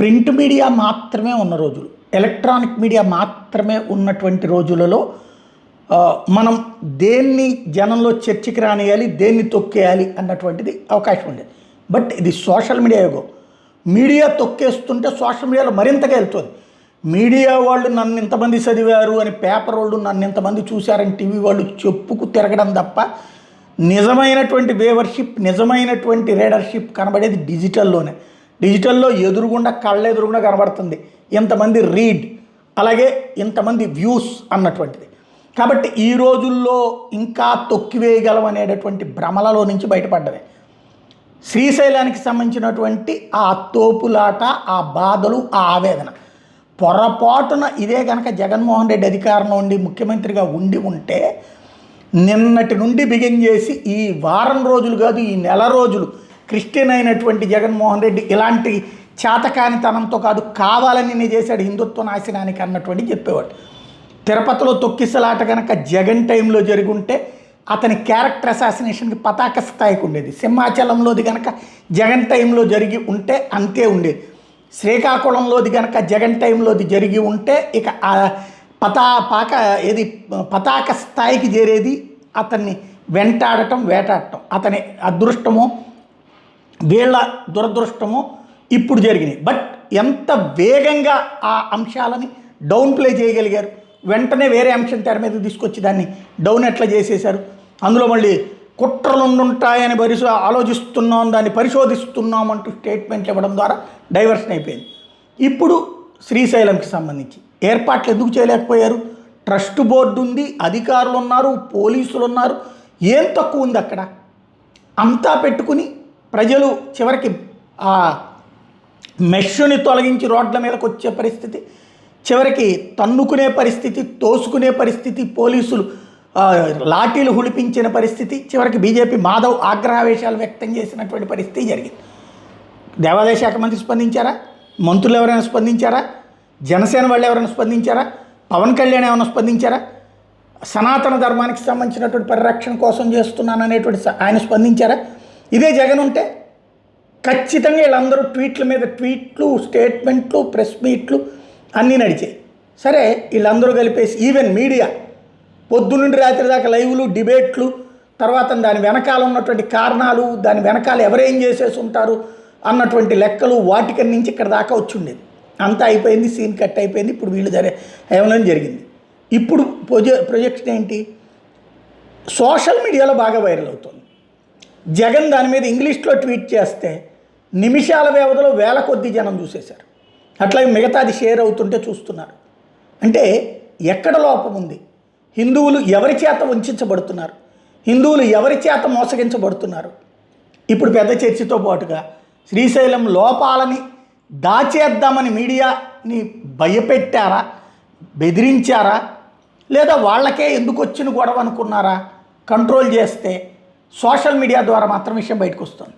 Print media మాత్రమే ఉన్న రోజులు, ఎలక్ట్రానిక్ మీడియా మాత్రమే ఉన్నటువంటి రోజులలో మనం దేన్ని జనంలో చర్చకి రానియాలి, దేన్ని తొక్కేయాలి అన్నటువంటిది అవకాశం ఉండేది. బట్ ఇది సోషల్ మీడియా యుగం. మీడియా తొక్కేస్తుంటే సోషల్ మీడియాలో మరింతగా వెళ్తుంది. మీడియా వాళ్ళు నన్ను ఇంతమంది చదివారు అని, పేపర్ వాళ్ళు నన్ను ఇంతమంది చూశారని టీవీ వాళ్ళు చెప్పుకు తిరగడం తప్ప నిజమైనటువంటి వేవర్షిప్, నిజమైనటువంటి రీడర్షిప్ కనబడేది డిజిటల్లోనే. డిజిటల్లో ఎదురుగుండా కళ్ళెదురుగుండా కనబడుతుంది ఇంతమంది రీడ్, అలాగే ఇంతమంది వ్యూస్ అన్నటువంటిది. కాబట్టి ఈ రోజుల్లో ఇంకా తొక్కివేయగలం అనేటటువంటి భ్రమలలో నుంచి బయటపడ్డమే. శ్రీశైలానికి సంబంధించినటువంటి ఆ తోపులాట, ఆ బాధలు, ఆ ఆవేదన పొరపాటున ఇదే కనుక జగన్మోహన్ రెడ్డి అధికారంలో ఉండి ముఖ్యమంత్రిగా ఉండి ఉంటే నిన్నటి నుండి బిగిన్ చేసి ఈ వారం రోజులు కాదు, ఈ నెల రోజులు క్రిస్టియన్ అయినటువంటి జగన్మోహన్ రెడ్డి ఇలాంటి చేతకానితనంతో కాదు, కావాలని చేశాడు హిందుత్వ నాశనానికి అన్నటువంటి చెప్పేవాడు. తిరుపతిలో తొక్కిసలాట కనుక జగన్ టైంలో జరిగి ఉంటే అతని క్యారెక్టర్ అసాసినేషన్కి పతాక స్థాయికి ఉండేది. సింహాచలంలోది కనుక జగన్ టైంలో జరిగి ఉంటే అంతే ఉండేది. శ్రీకాకుళంలోది కనుక జగన్ టైంలోది జరిగి ఉంటే ఇక పతాక స్థాయికి చేరేది. అతన్ని వెంటాడటం, వేటాడటం అతని అదృష్టమో వీళ్ళ దురదృష్టమో ఇప్పుడు జరిగినాయి. బట్ ఎంత వేగంగా ఆ అంశాలని డౌన్ ప్లే చేయగలిగారు, వెంటనే వేరే అంశం తెర మీద తీసుకొచ్చి దాన్ని డౌన్ ఎట్లా చేసేశారు. అందులో మళ్ళీ కుట్రలు ఉంటాయని ఆలోచిస్తున్నాం, దాన్ని పరిశోధిస్తున్నాం అంటూ స్టేట్మెంట్లు ఇవ్వడం ద్వారా డైవర్షన్ అయిపోయింది. ఇప్పుడు శ్రీశైలంకి సంబంధించి ఏర్పాట్లు ఎందుకు చేయలేకపోయారు? ట్రస్ట్ బోర్డు ఉంది, అధికారులు ఉన్నారు, పోలీసులు ఉన్నారు, ఏం తక్కువ ఉంది అక్కడ? అంతా పెట్టుకుని ప్రజలు చివరికి ఆ మెష్ని తొలగించి రోడ్ల మీదకి వచ్చే పరిస్థితి, చివరికి తన్నుకునే పరిస్థితి, తోసుకునే పరిస్థితి, పోలీసులు లాఠీలు హుళిపించిన పరిస్థితి, చివరికి బీజేపీ మాధవ్ ఆగ్రహావేశాలు వ్యక్తం చేసినటువంటి పరిస్థితి జరిగింది. దేవాదాయ శాఖ మంత్రి స్పందించారా? మంత్రులు ఎవరైనా స్పందించారా? జనసేన వాళ్ళు ఎవరైనా స్పందించారా? పవన్ కళ్యాణ్ ఏమైనా స్పందించారా? సనాతన ధర్మానికి సంబంధించినటువంటి పరిరక్షణ కోసం చేస్తున్నాననేటువంటి ఆయన స్పందించారా? ఇదే జగన్ ఉంటే ఖచ్చితంగా వీళ్ళందరూ ట్వీట్ల మీద ట్వీట్లు, స్టేట్మెంట్లు, ప్రెస్ మీట్లు అన్నీ నడిచాయి. సరే, వీళ్ళందరూ కలిపేసి ఈవెన్ మీడియా పొద్దునుండి రాత్రి దాకా లైవ్లు, డిబేట్లు, తర్వాత దాని వెనకాల ఉన్నటువంటి కారణాలు, దాని వెనకాల ఎవరేం చేసేసి ఉంటారు అన్నటువంటి లెక్కలు, వాటికన్ నుంచి ఇక్కడ దాకా వచ్చి ఉండేది. అంతా అయిపోయింది, సీన్ కట్ అయిపోయింది. ఇప్పుడు వీళ్ళు ఏమైనా జరిగింది. ఇప్పుడు ప్రొజెక్షన్ ఏంటి? సోషల్ మీడియాలో బాగా వైరల్ అవుతుంది. జగన్ దాని మీద ఇంగ్లీష్లో ట్వీట్ చేస్తే నిమిషాల వ్యవధిలో వేల కొద్ది జనం చూసేశారు. అట్లాగే మిగతాది షేర్ అవుతుంటే చూస్తున్నారు. అంటే ఎక్కడ లోపం ఉంది? హిందువులు ఎవరి చేత వంచబడుతున్నారు? హిందువులు ఎవరి చేత మోసగించబడుతున్నారు? ఇప్పుడు పెద్ద చర్చతో పాటుగా శ్రీశైలం లోపాలని దాచేద్దామని మీడియాని భయపెట్టారా, బెదిరించారా, లేదా వాళ్ళకే ఎందుకు వచ్చిన గొడవ అనుకున్నారా? కంట్రోల్ చేస్తే సోషల్ మీడియా ద్వారా మాత్రం విషయం బయటకు వస్తుంది.